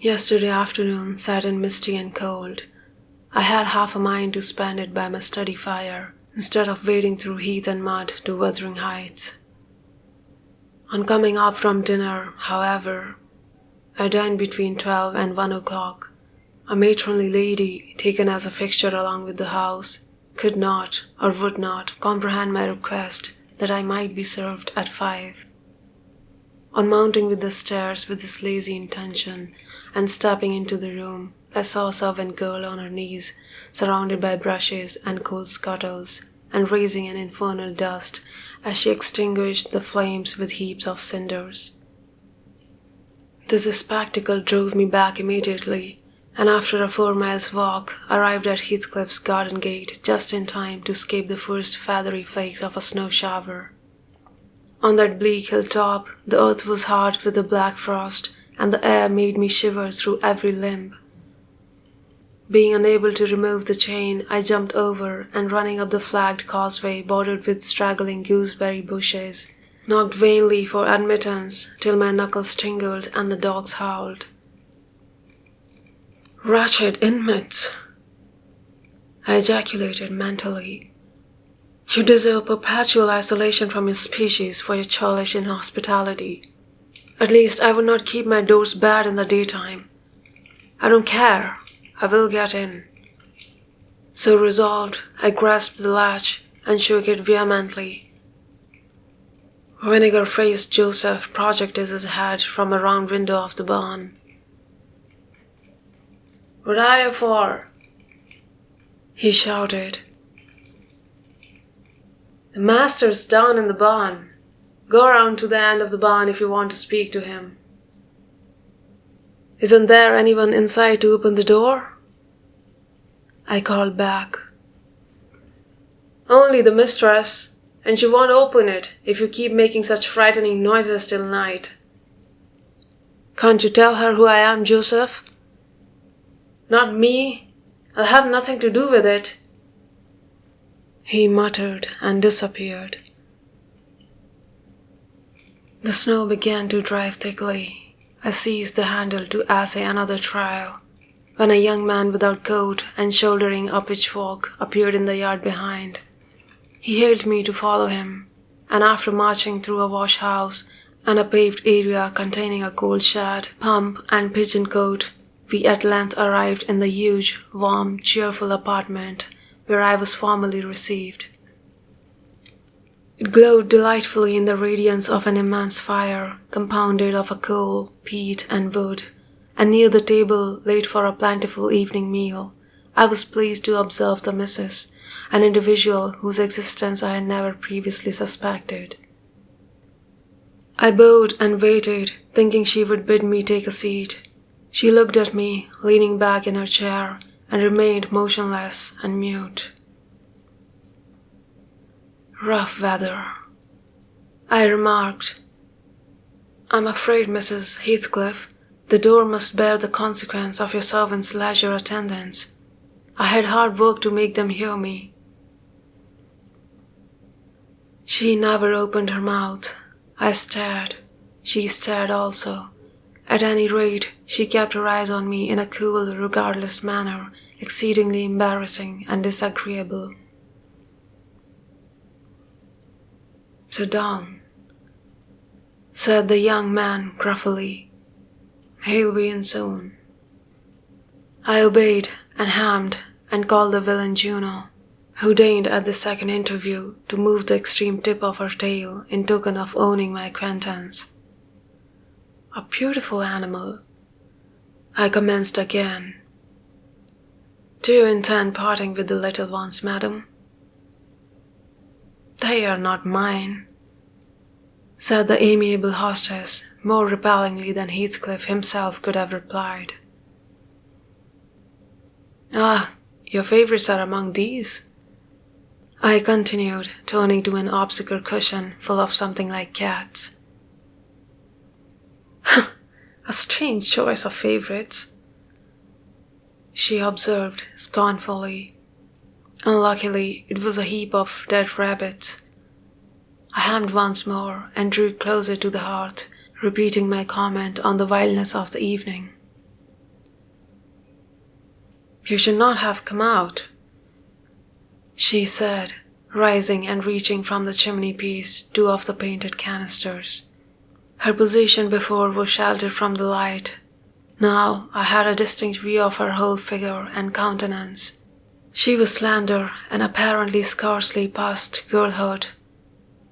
Yesterday afternoon sat in misty and cold. I had half a mind to spend it by my study fire, instead of wading through heath and mud to Wuthering Heights. On coming up from dinner, however, I dined between 12 and 1 o'clock. A matronly lady, taken as a fixture along with the house, could not or would not comprehend my request that I might be served at 5. On mounting with the stairs with this lazy intention and stepping into the room, I saw a servant girl on her knees, surrounded by brushes and coal scuttles, and raising an infernal dust as she extinguished the flames with heaps of cinders. This spectacle drove me back immediately, and after a 4 miles walk, arrived at Heathcliff's garden gate just in time to escape the first feathery flakes of a snow shower. On that bleak hilltop, the earth was hard with the black frost, and the air made me shiver through every limb. Being unable to remove the chain, I jumped over and running up the flagged causeway bordered with straggling gooseberry bushes, knocked vainly for admittance till my knuckles tingled and the dogs howled. "Wretched inmates!" I ejaculated mentally. "You deserve perpetual isolation from your species for your churlish inhospitality. At least I would not keep my doors barred in the daytime. I don't care. I will get in." So resolved, I grasped the latch and shook it vehemently. Vinegar-faced Joseph projected his head from a round window of the barn. "What are you for?" he shouted. "The master's down in the barn. Go round to the end of the barn if you want to speak to him." "Isn't there anyone inside to open the door?" I called back. "Only the mistress, and she won't open it if you keep making such frightening noises till night." "Can't you tell her who I am, Joseph?" "Not me. I'll have nothing to do with it," he muttered and disappeared. The snow began to drive thickly. I seized the handle to essay another trial, when a young man without coat and shouldering a pitchfork appeared in the yard behind. He hailed me to follow him, and after marching through a wash house and a paved area containing a coal shed, pump, and pigeon cote, we at length arrived in the huge, warm, cheerful apartment where I was formally received. It glowed delightfully in the radiance of an immense fire, compounded of a coal, peat, and wood, and near the table, laid for a plentiful evening meal, I was pleased to observe the missus, an individual whose existence I had never previously suspected. I bowed and waited, thinking she would bid me take a seat. She looked at me, leaning back in her chair, and remained motionless and mute. "Rough weather," I remarked. "I'm afraid, Mrs. Heathcliff, the door must bear the consequence of your servants' leisure attendance. I had hard work to make them hear me." She never opened her mouth. I stared. She stared also. At any rate, she kept her eyes on me in a cool, regardless manner, exceedingly embarrassing and disagreeable. "Sit down," said the young man gruffly. "He'll be in soon." I obeyed and hemmed and called the villain Juno, who deigned at the second interview to move the extreme tip of her tail in token of owning my acquaintance. "A beautiful animal," I commenced again. "Do you intend parting with the little ones, madam?" "They are not mine," said the amiable hostess, more repellingly than Heathcliff himself could have replied. "Ah, your favourites are among these," I continued, turning to an obscure cushion full of something like cats. "A strange choice of favourites," she observed scornfully. Unluckily, it was a heap of dead rabbits. I hemmed once more and drew closer to the hearth, repeating my comment on the wildness of the evening. "You should not have come out," she said, rising and reaching from the chimney-piece 2 of the painted canisters. Her position before was sheltered from the light. Now I had a distinct view of her whole figure and countenance. She was slender and apparently scarcely past girlhood,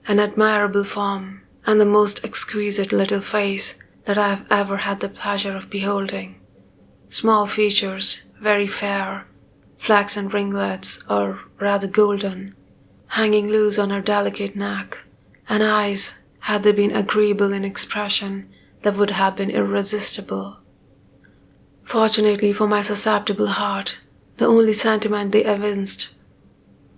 an admirable form, and the most exquisite little face that I have ever had the pleasure of beholding. Small features, very fair, flaxen ringlets, or rather golden, hanging loose on her delicate neck, and eyes, had they been agreeable in expression, that would have been irresistible. Fortunately for my susceptible heart, the only sentiment they evinced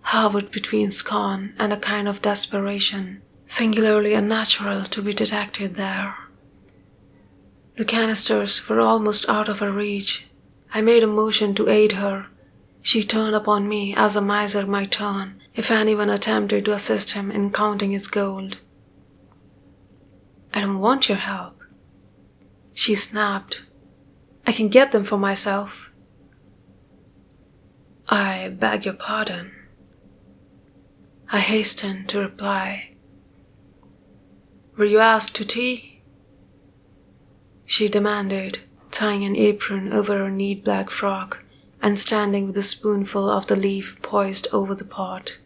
hovered between scorn and a kind of desperation, singularly unnatural to be detected there. The canisters were almost out of her reach. I made a motion to aid her. She turned upon me as a miser might turn if anyone attempted to assist him in counting his gold. "I don't want your help," she snapped. "I can get them for myself." "I beg your pardon," I hastened to reply. "Were you asked to tea?" she demanded, tying an apron over her neat black frock and standing with a spoonful of the leaf poised over the pot.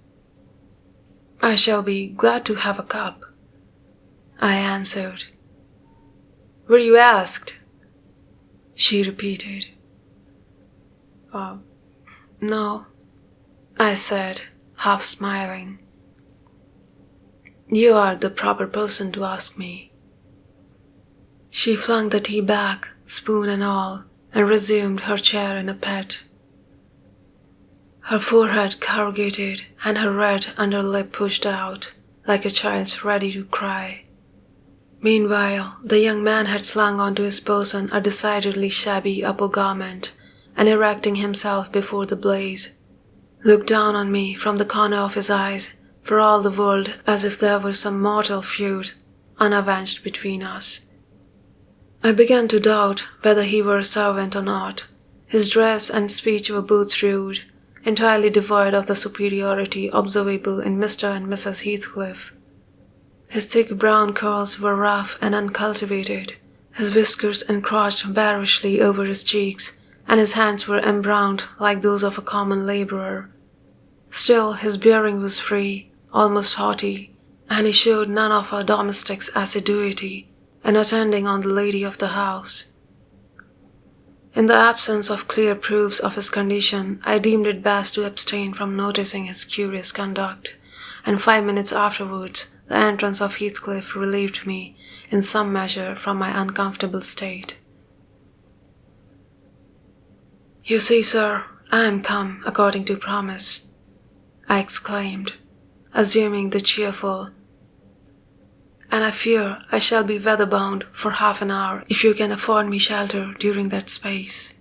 "I shall be glad to have a cup," I answered. "Were you asked?" she repeated. No," I said, half smiling. "You are the proper person to ask me." She flung the tea back, spoon and all, and resumed her chair in a pet. Her forehead corrugated and her red under lip pushed out, like a child's ready to cry. Meanwhile, the young man had slung onto his person a decidedly shabby upper garment, and erecting himself before the blaze, looked down on me from the corner of his eyes, for all the world as if there were some mortal feud unavenged between us. I began to doubt whether he were a servant or not. His dress and speech were both rude, entirely devoid of the superiority observable in Mr. and Mrs. Heathcliff. His thick brown curls were rough and uncultivated, his whiskers encroached bearishly over his cheeks, and his hands were embrowned like those of a common labourer. Still his bearing was free, almost haughty, and he showed none of a domestic's assiduity in attending on the lady of the house. In the absence of clear proofs of his condition, I deemed it best to abstain from noticing his curious conduct, and 5 minutes afterwards the entrance of Heathcliff relieved me in some measure from my uncomfortable state. "You see, sir, I am come according to promise," I exclaimed, assuming the cheerful, "and I fear I shall be weather-bound for half an hour if you can afford me shelter during that space."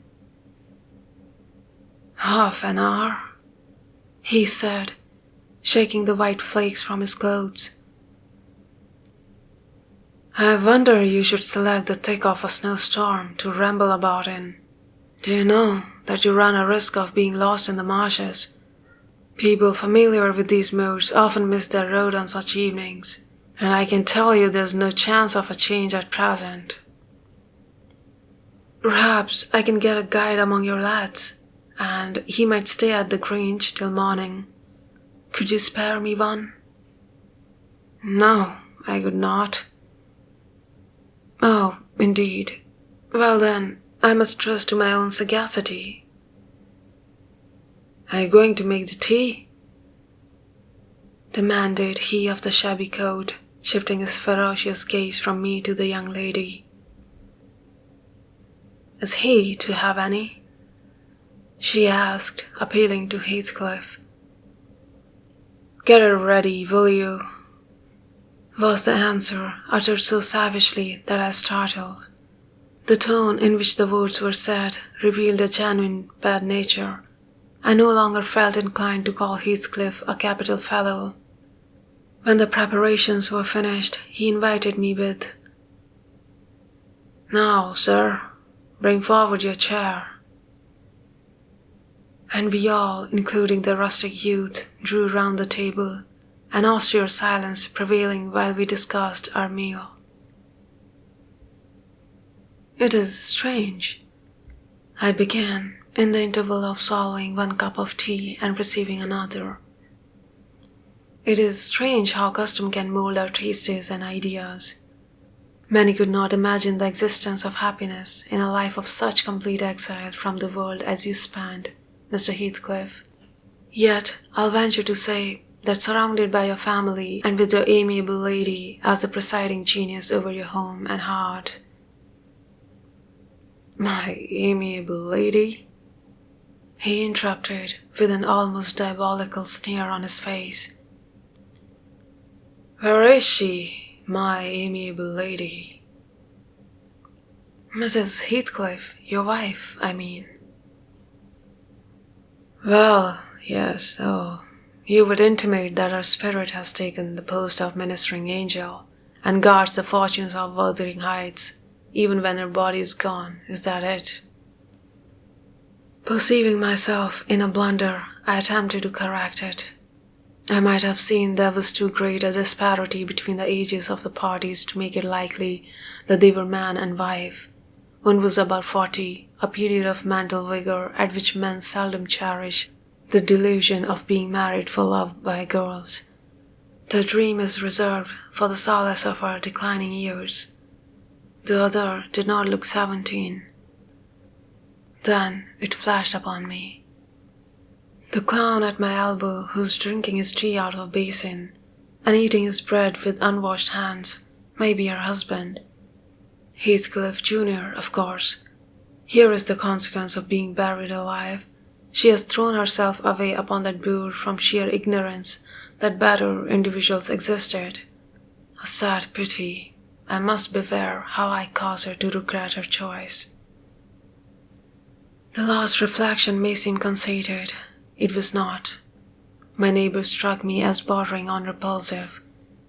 "Half an hour?" he said, shaking the white flakes from his clothes. "I wonder you should select the thick of a snowstorm to ramble about in. Do you know that you run a risk of being lost in the marshes? People familiar with these moors often miss their road on such evenings, and I can tell you there's no chance of a change at present. Perhaps I can get a guide among your lads, and he might stay at the Grange till morning. Could you spare me one?" "No, I could not." "Oh, indeed. Well then, I must trust to my own sagacity." "Are you going to make the tea?" demanded he of the shabby coat, shifting his ferocious gaze from me to the young lady. "Is he to have any?" she asked, appealing to Heathcliff. "Get it ready, will you?" was the answer, uttered so savagely that I startled. The tone in which the words were said revealed a genuine bad nature. I no longer felt inclined to call Heathcliff a capital fellow. When the preparations were finished, he invited me with, "Now, sir, bring forward your chair." and we all, including the rustic youth, drew round the table, an austere silence prevailing while we discussed our meal. "It is strange," I began, in the interval of swallowing one cup of tea and receiving another. "It is strange how custom can mold our tastes and ideas. Many could not imagine the existence of happiness in a life of such complete exile from the world as you spanned, Mr. Heathcliff. Yet I'll venture to say that surrounded by your family and with your amiable lady as the presiding genius over your home and heart—" "My amiable lady?" he interrupted with an almost diabolical sneer on his face. "Where is she, my amiable lady?" "Mrs. Heathcliff, your wife, I mean." "Well, yes, you would intimate that her spirit has taken the post of ministering angel and guards the fortunes of Wuthering Heights, even when her body is gone, is that it?" Perceiving myself in a blunder, I attempted to correct it. I might have seen there was too great a disparity between the ages of the parties to make it likely that they were man and wife. One was about 40, a period of mental vigor at which men seldom cherish the delusion of being married for love by girls. The dream is reserved for the solace of our declining years. The other did not look 17. Then it flashed upon me. The clown at my elbow, who's drinking his tea out of a basin and eating his bread with unwashed hands, may be her husband. Heathcliff Jr., of course. Here is the consequence of being buried alive. She has thrown herself away upon that boor from sheer ignorance that better individuals existed. A sad pity. I must beware how I cause her to regret her choice. The last reflection may seem conceited. It was not. My neighbor struck me as bordering on repulsive.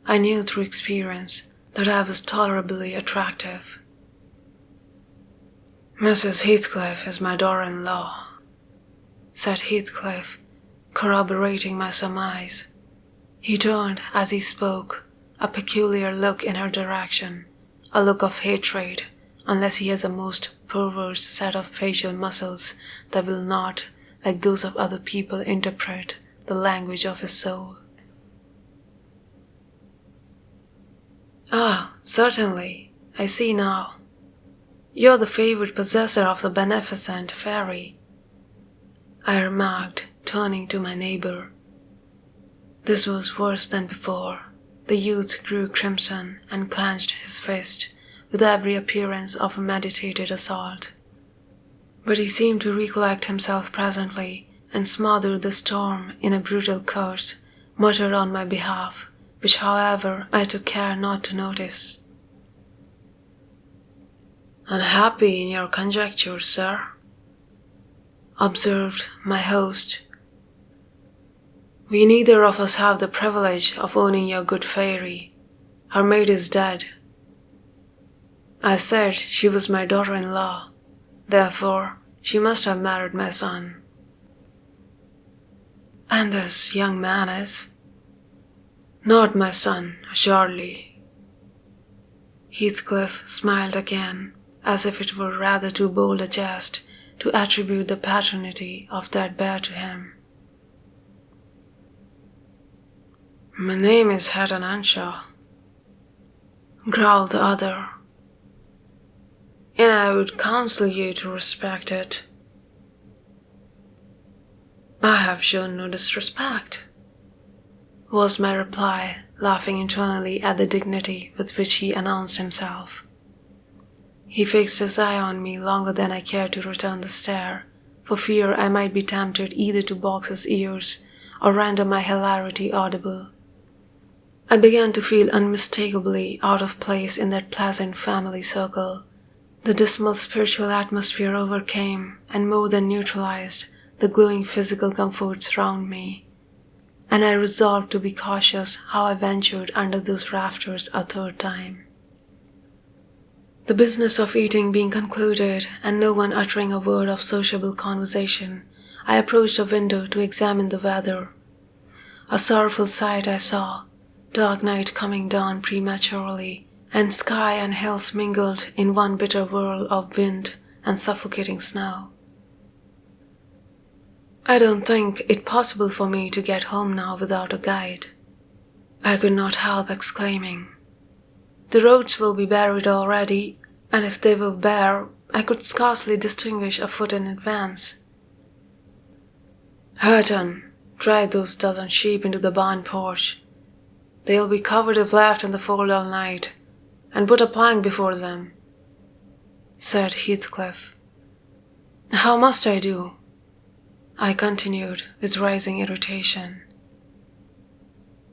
I knew through experience that I was tolerably attractive. "Mrs. Heathcliff is my daughter-in-law," said Heathcliff, corroborating my surmise. He turned as he spoke, a peculiar look in her direction, a look of hatred, unless he has a most perverse set of facial muscles that will not, like those of other people, interpret the language of his soul. "Ah, certainly, I see now. You're the favored possessor of the beneficent fairy," I remarked, turning to my neighbor. This was worse than before. The youth grew crimson and clenched his fist with every appearance of a meditated assault. But he seemed to recollect himself presently and smothered the storm in a brutal curse muttered on my behalf, which, however, I took care not to notice. "Unhappy in your conjectures, sir," observed my host. "We neither of us have the privilege of owning your good fairy. Her maid is dead. I said she was my daughter-in-law. Therefore, she must have married my son." "And this young man is—" "Not my son, assuredly." Heathcliff smiled again, as if it were rather too bold a jest to attribute the paternity of that bear to him. "My name is Hatton Anshaw," growled the other, "and I would counsel you to respect it." "I have shown no disrespect," was my reply, laughing internally at the dignity with which he announced himself. He fixed his eye on me longer than I cared to return the stare, for fear I might be tempted either to box his ears or render my hilarity audible. I began to feel unmistakably out of place in that pleasant family circle. The dismal spiritual atmosphere overcame and more than neutralized the glowing physical comforts round me, and I resolved to be cautious how I ventured under those rafters a third time. The business of eating being concluded, and no one uttering a word of sociable conversation, I approached a window to examine the weather. A sorrowful sight I saw, dark night coming down prematurely, and sky and hills mingled in one bitter whirl of wind and suffocating snow. I don't think it possible for me to get home now without a guide. I could not help exclaiming. The roads will be buried already, and if they were bare, I could scarcely distinguish a foot in advance. Hurton, drive those dozen sheep into the barn porch. They'll be covered if left in the fold all night, and put a plank before them, said Heathcliff. How must I do? I continued with rising irritation.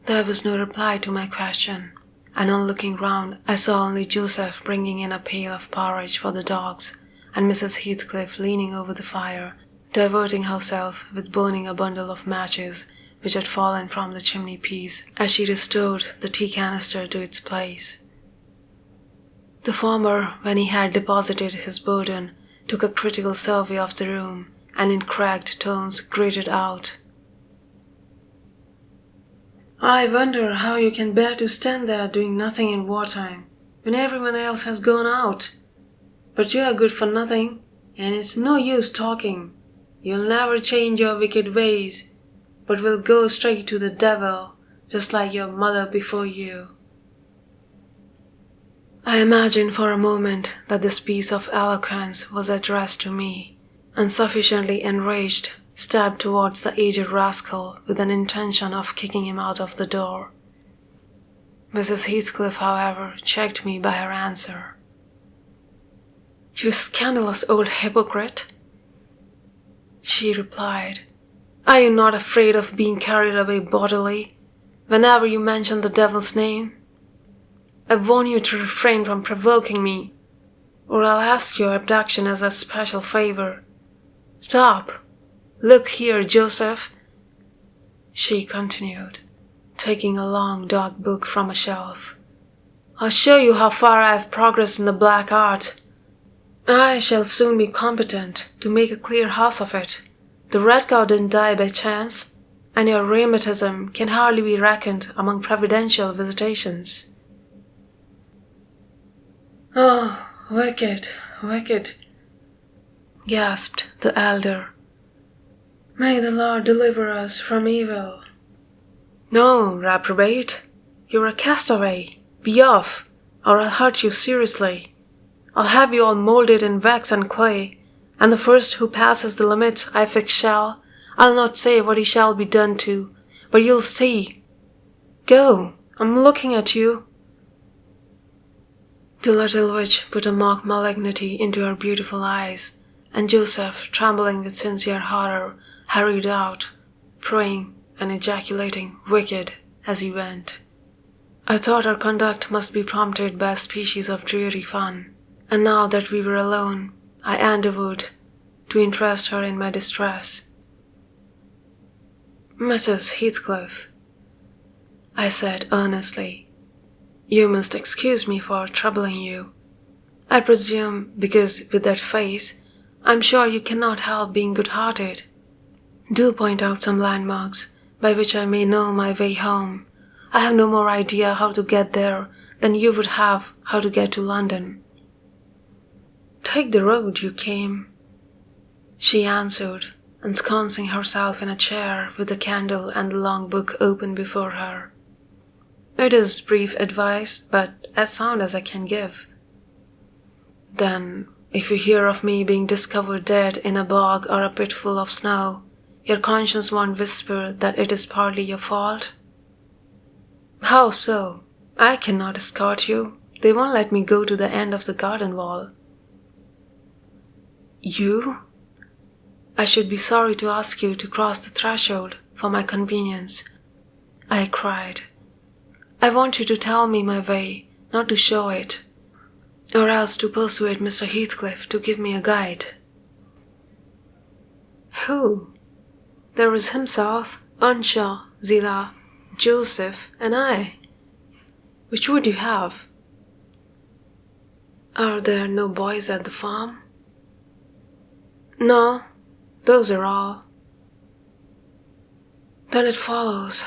There was no reply to my question, and on looking round I saw only Joseph bringing in a pail of porridge for the dogs, and Mrs. Heathcliff leaning over the fire, diverting herself with burning a bundle of matches which had fallen from the chimney piece as she restored the tea canister to its place. The former, when he had deposited his burden, took a critical survey of the room, and in cracked tones grated out, I wonder how you can bear to stand there doing nothing in wartime, when everyone else has gone out. But you are good for nothing, and it's no use talking. You'll never change your wicked ways, but will go straight to the devil, just like your mother before you. I imagined for a moment that this piece of eloquence was addressed to me, and sufficiently enraged, stabbed towards the aged rascal with an intention of kicking him out of the door. Mrs. Heathcliff, however, checked me by her answer. You scandalous old hypocrite, she replied. Are you not afraid of being carried away bodily whenever you mention the devil's name? I warn you to refrain from provoking me, or I'll ask your abduction as a special favor. Stop! Look here, Joseph, she continued, taking a long dark book from a shelf. I'll show you how far I have progressed in the black art. I shall soon be competent to make a clear house of it. The red cow didn't die by chance, and your rheumatism can hardly be reckoned among providential visitations. Oh, wicked, wicked, gasped the elder. May the Lord deliver us from evil. No, reprobate, you're a castaway. Be off, or I'll hurt you seriously. I'll have you all moulded in wax and clay, and the first who passes the limit I fix shall, I'll not say what he shall be done to, but you'll see. Go, I'm looking at you. The little witch put a mock malignity into her beautiful eyes, and Joseph, trembling with sincere horror, hurried out, praying and ejaculating wicked as he went. I thought her conduct must be prompted by a species of dreary fun, and now that we were alone, I endeavoured to interest her in my distress. Mrs. Heathcliff, I said earnestly, you must excuse me for troubling you. I presume because with that face, I'm sure you cannot help being good-hearted. Do point out some landmarks by which I may know my way home. I have no more idea how to get there than you would have how to get to London. Take the road you came, she answered, ensconcing herself in a chair with the candle and the long book open before her. It is brief advice, but as sound as I can give. Then, if you hear of me being discovered dead in a bog or a pit full of snow, your conscience won't whisper that it is partly your fault? How so? I cannot escort you. They won't let me go to the end of the garden wall. You? I should be sorry to ask you to cross the threshold for my convenience, I cried. I want you to tell me my way, not to show it, or else to persuade Mr. Heathcliff to give me a guide. Who? There is himself, Earnshaw, Zillah, Joseph, and I. Which would you have? Are there no boys at the farm? No, those are all. Then it follows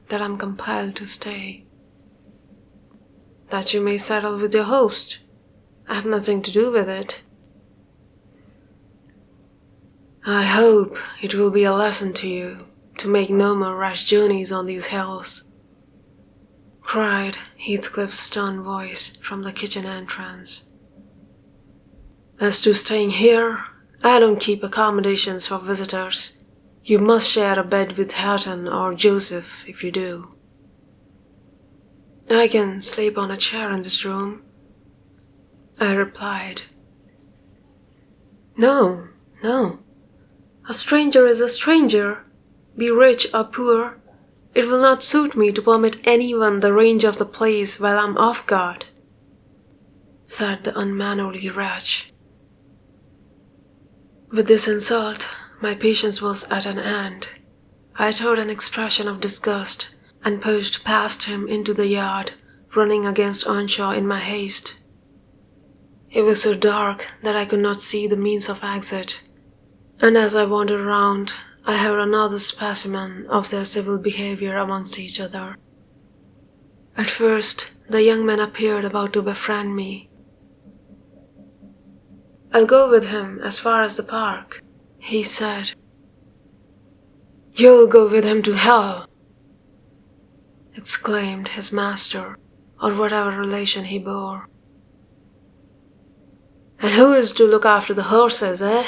that I'm compelled to stay. That you may settle with your host. I have nothing to do with it. I hope it will be a lesson to you to make no more rash journeys on these hills, cried Heathcliff's stern voice from the kitchen entrance. As to staying here, I don't keep accommodations for visitors. You must share a bed with Hareton or Joseph if you do. I can sleep on a chair in this room, I replied. No. A stranger is a stranger. Be rich or poor, it will not suit me to permit anyone the range of the place while I'm off guard, said the unmannerly wretch. With this insult, my patience was at an end. I uttered an expression of disgust and pushed past him into the yard, running against Earnshaw in my haste. It was so dark that I could not see the means of exit, and as I wandered round, I heard another specimen of their civil behavior amongst each other. At first, the young man appeared about to befriend me. I'll go with him as far as the park, he said. You'll go with him to hell, exclaimed his master, or whatever relation he bore. And who is to look after the horses, eh?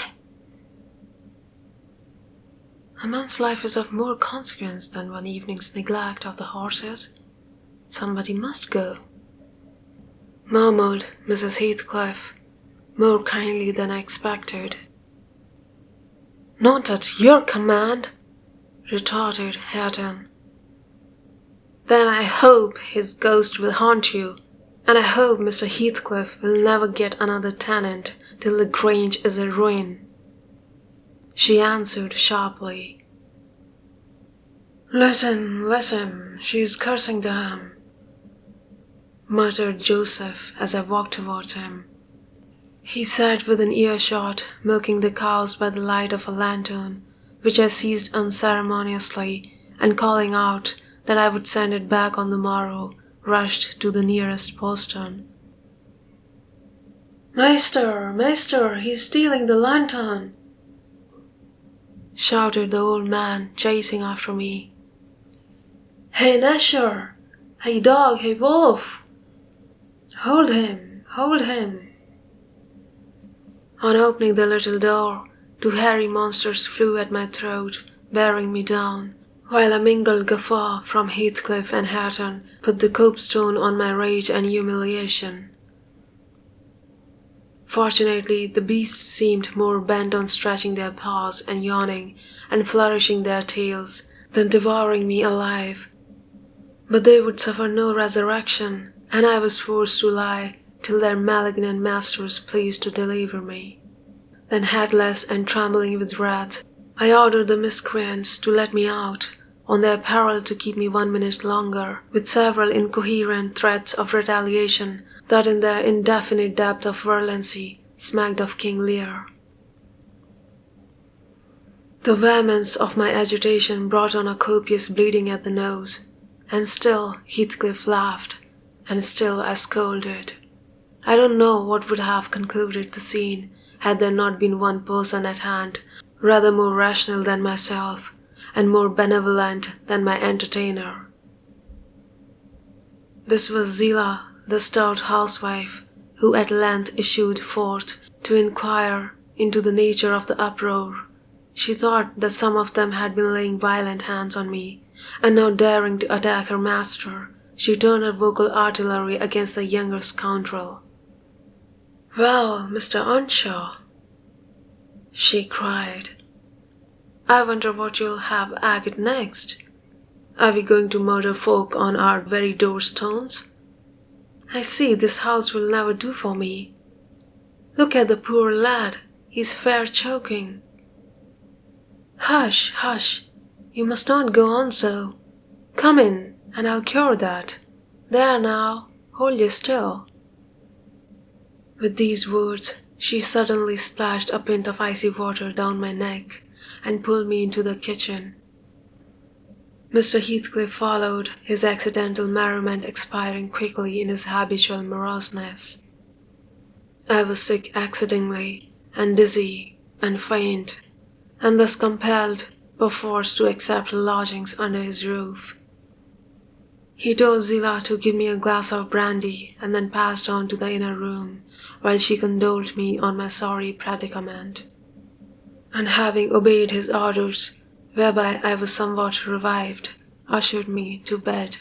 A man's life is of more consequence than one evening's neglect of the horses. Somebody must go, murmured Mrs. Heathcliff, more kindly than I expected. Not at your command, retorted Hareton. Then I hope his ghost will haunt you, and I hope Mr. Heathcliff will never get another tenant till the Grange is a ruin, she answered sharply. Listen, she's cursing to him, muttered Joseph as I walked towards him. He sat within earshot, milking the cows by the light of a lantern, which I seized unceremoniously, and calling out that I would send it back on the morrow, rushed to the nearest postern. Maester, he's stealing the lantern, shouted the old man, chasing after me. Hey, Nasher! Hey, dog! Hey, wolf! Hold him! On opening the little door, two hairy monsters flew at my throat, bearing me down, while a mingled guffaw from Heathcliff and Hareton put the copestone on my rage and humiliation. Fortunately, the beasts seemed more bent on stretching their paws and yawning and flourishing their tails than devouring me alive. But they would suffer no resurrection, and I was forced to lie till their malignant masters pleased to deliver me. Then, headless and trembling with wrath, I ordered the miscreants to let me out, on their peril to keep me 1 minute longer, with several incoherent threats of retaliation that in their indefinite depth of virulence smacked of King Lear. The vehemence of my agitation brought on a copious bleeding at the nose, and still Heathcliff laughed, and still I scolded. I don't know what would have concluded the scene had there not been one person at hand, rather more rational than myself, and more benevolent than my entertainer. This was Zillah, the stout housewife, who at length issued forth to inquire into the nature of the uproar. She thought that some of them had been laying violent hands on me, and now daring to attack her master, she turned her vocal artillery against the younger scoundrel. Well, Mr. Earnshaw, she cried, I wonder what you'll have agate next. Are we going to murder folk on our very doorstones? I see this house will never do for me. Look at the poor lad, he's fair choking. Hush, you must not go on so. Come in, and I'll cure that. There now, hold you still. With these words, she suddenly splashed a pint of icy water down my neck and pulled me into the kitchen. Mr. Heathcliff followed, his accidental merriment expiring quickly in his habitual moroseness. I was sick exceedingly, and dizzy, and faint, and thus compelled, perforce, to accept lodgings under his roof. He told Zillah to give me a glass of brandy, and then passed on to the inner room, while she condoled me on my sorry predicament. And having obeyed his orders, whereby I was somewhat revived, ushered me to bed.